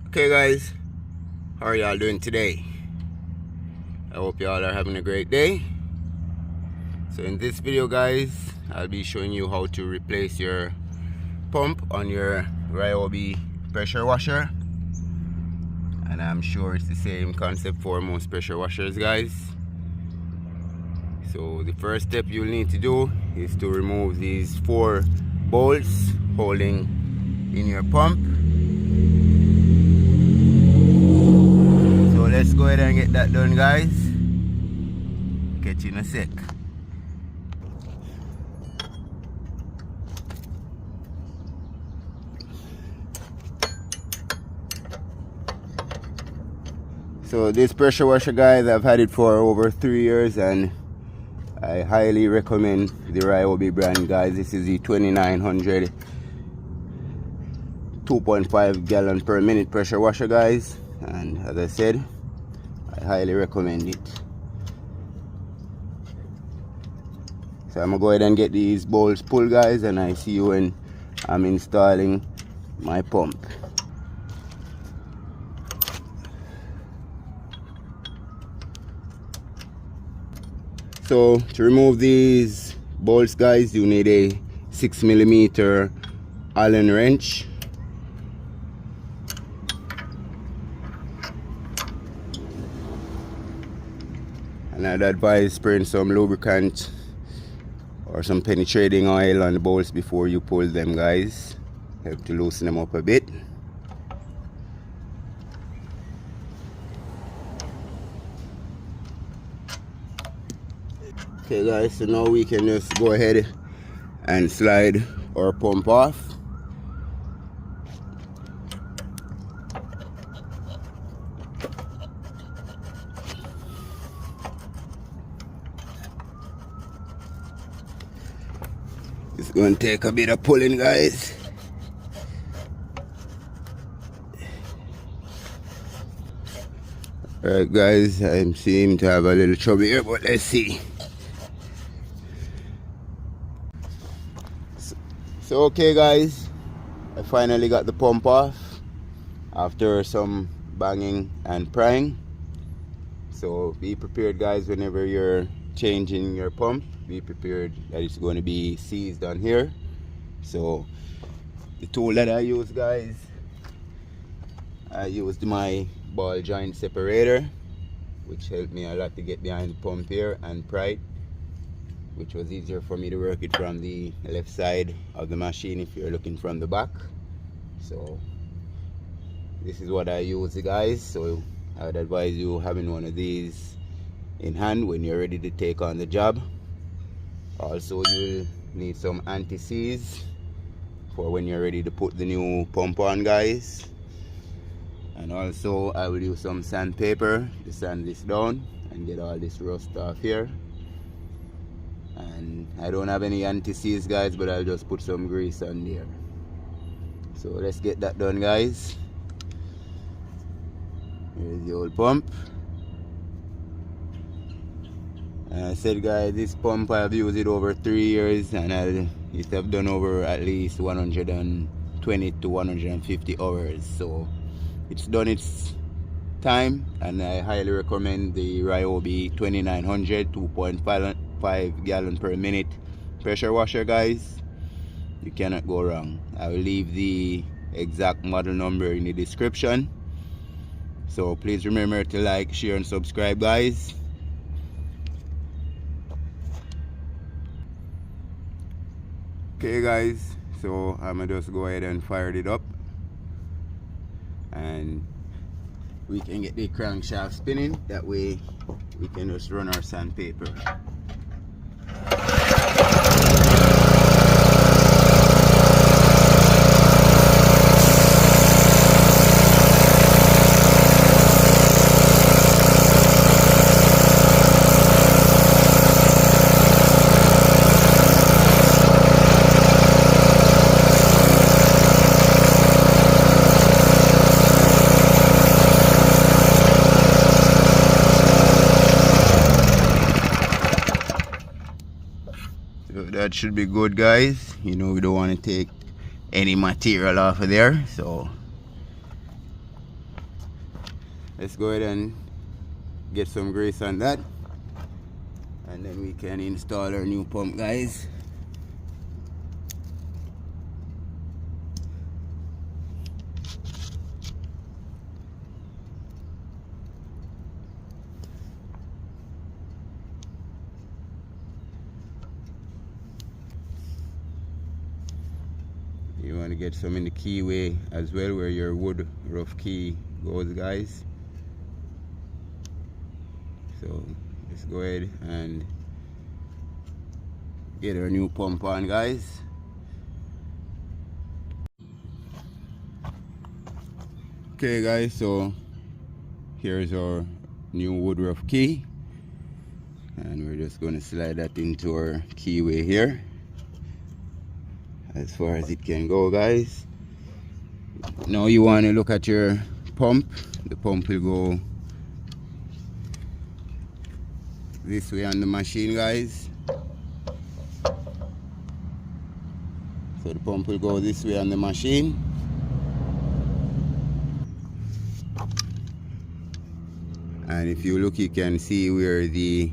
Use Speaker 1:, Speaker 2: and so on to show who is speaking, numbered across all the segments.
Speaker 1: Okay guys, how are y'all doing today? I hope y'all are having a great day. So in this video guys, I'll be showing you how to replace your pump on your Ryobi pressure washer. And I'm sure it's the same concept for most pressure washers guys. So the first step you'll need to do is to remove these 4 bolts holding in your pump. So let's go ahead and get that done guys. Catch you in a sec. So this pressure washer guys, I've had it for over 3 years and I highly recommend the Ryobi brand guys. This is the 2900 2.5 gallon per minute pressure washer guys, and as I said, I highly recommend it. So I'm gonna go ahead and get these bolts pulled guys, and I see you when I'm installing my pump. So to remove these bolts guys, you need a 6mm Allen wrench. And I'd advise spraying some lubricant or some penetrating oil on the bolts before you pull them guys. Help to loosen them up a bit. Okay guys, so now we can just go ahead and slide our pump off. It's going to take a bit of pulling guys. Alright guys, I seem to have a little trouble here, but let's see. So okay guys, I finally got the pump off after some banging and prying. So be prepared guys, whenever you're changing your pump, be prepared that it's going to be seized on here. So the tool that I use guys, I used my ball joint separator, which helped me a lot to get behind the pump here and pry it, which was easier for me to work it from the left side of the machine if you're looking from the back. So this is what I use guys. So I would advise you having one of these in hand when you're ready to take on the job. Also you'll need some anti-seize for when you're ready to put the new pump on guys. And also I will use some sandpaper to sand this down and get all this rust off here. And I don't have any anti-seize guys, but I'll just put some grease on there. So let's get that done guys. Here's the old pump. And I said guys, this pump I've used it over 3 years, and I used to have done over at least 120 to 150 hours. So it's done its time, and I highly recommend the Ryobi 2900 2.5 gallon per minute pressure washer guys. You cannot go wrong. I will leave the exact model number in the description. So please remember to like, share and subscribe guys. Okay guys, so I'm gonna just go ahead and fire it up, and we can get the crankshaft spinning. That way we can just run our sandpaper. So that should be good guys. You know, we don't want to take any material off of there, so let's go ahead and get some grease on that, and then we can install our new pump, guys. You want to get some in the keyway as well, where your wood rough key goes, guys. So let's go ahead and get our new pump on, guys. Okay guys, so here's our new wood rough key, and we're just going to slide that into our keyway here as far as it can go, guys. Now you want to look at your pump. The pump will go this way on the machine, guys. So the pump will go this way on the machine. And if you look, you can see where the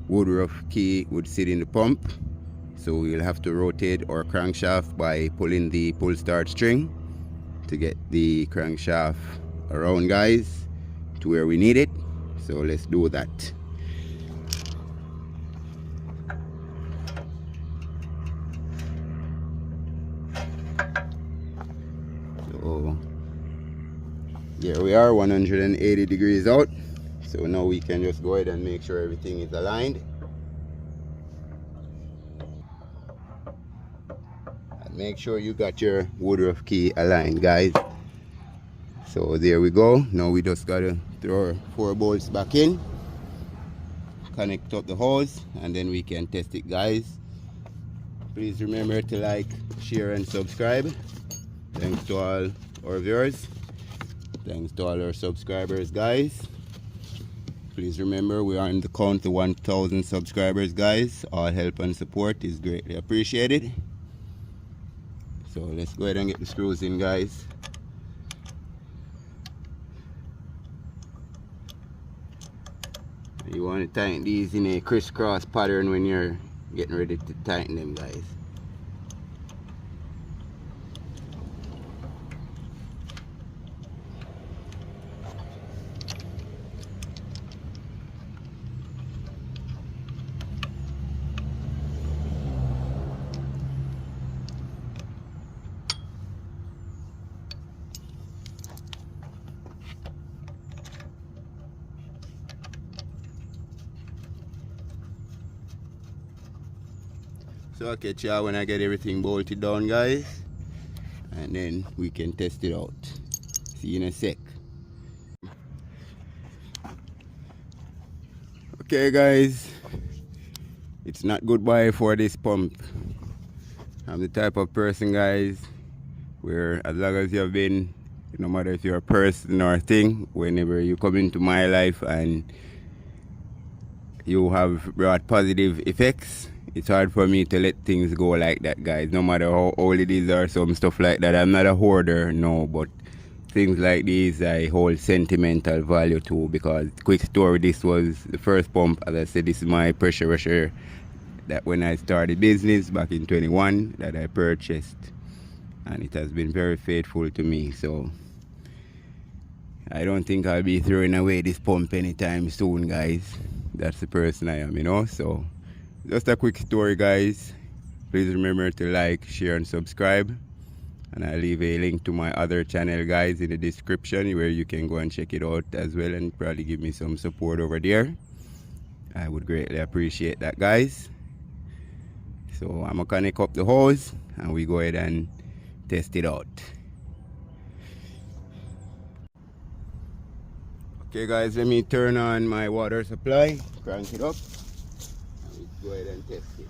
Speaker 1: wood rough key would sit in the pump. So we'll have to rotate our crankshaft by pulling the pull start string to get the crankshaft around, guys, to where we need it. So let's do that. So there we are, 180 degrees out. So now we can just go ahead and make sure everything is aligned. And make sure you got your wood rough key aligned, guys. So there we go. Now we just gotta throw our 4 bolts back in, connect up the hose, and then we can test it, guys. Please remember to like, share, and subscribe. Thanks to all our viewers. Thanks to all our subscribers, guys. Please remember, we are on the count to 1,000 subscribers, guys. All help and support is greatly appreciated. So let's go ahead and get the screws in, guys. You want to tighten these in a crisscross pattern when you're getting ready to tighten them, guys. So I'll catch y'all when I get everything bolted down, guys, and then we can test it out. See you in a sec. Okay guys, it's not goodbye for this pump. I'm the type of person, guys, where as long as you've been, no matter if you're a person or a thing, whenever you come into my life and you have brought positive effects, it's hard for me to let things go like that, guys. No matter how old it is or some stuff like that. I'm not a hoarder, no, but things like these I hold sentimental value to, because quick story, this was the first pump. As I said, this is my pressure washer that when I started business back in 21 that I purchased, and it has been very faithful to me. So I don't think I'll be throwing away this pump anytime soon, guys. That's the person I am, you know. So just a quick story, guys. Please remember to like, share, and subscribe. And I'll leave a link to my other channel, guys, in the description, where you can go and check it out as well, and probably give me some support over there. I would greatly appreciate that, guys. So I'm gonna connect up the hose and we go ahead and test it out. Okay guys, let me turn on my water supply, crank it up, and we go ahead and test it.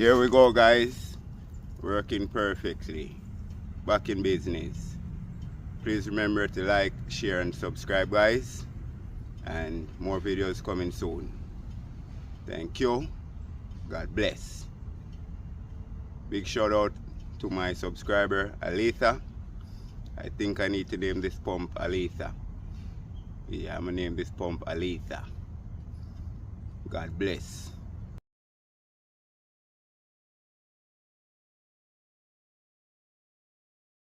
Speaker 1: Here we go, guys. Working perfectly. Back in business. Please remember to like, share, and subscribe, guys. And more videos coming soon. Thank you. God bless. Big shout out to my subscriber, Aletha. I think I need to name this pump Aletha. Yeah, I'm gonna name this pump Aletha. God bless.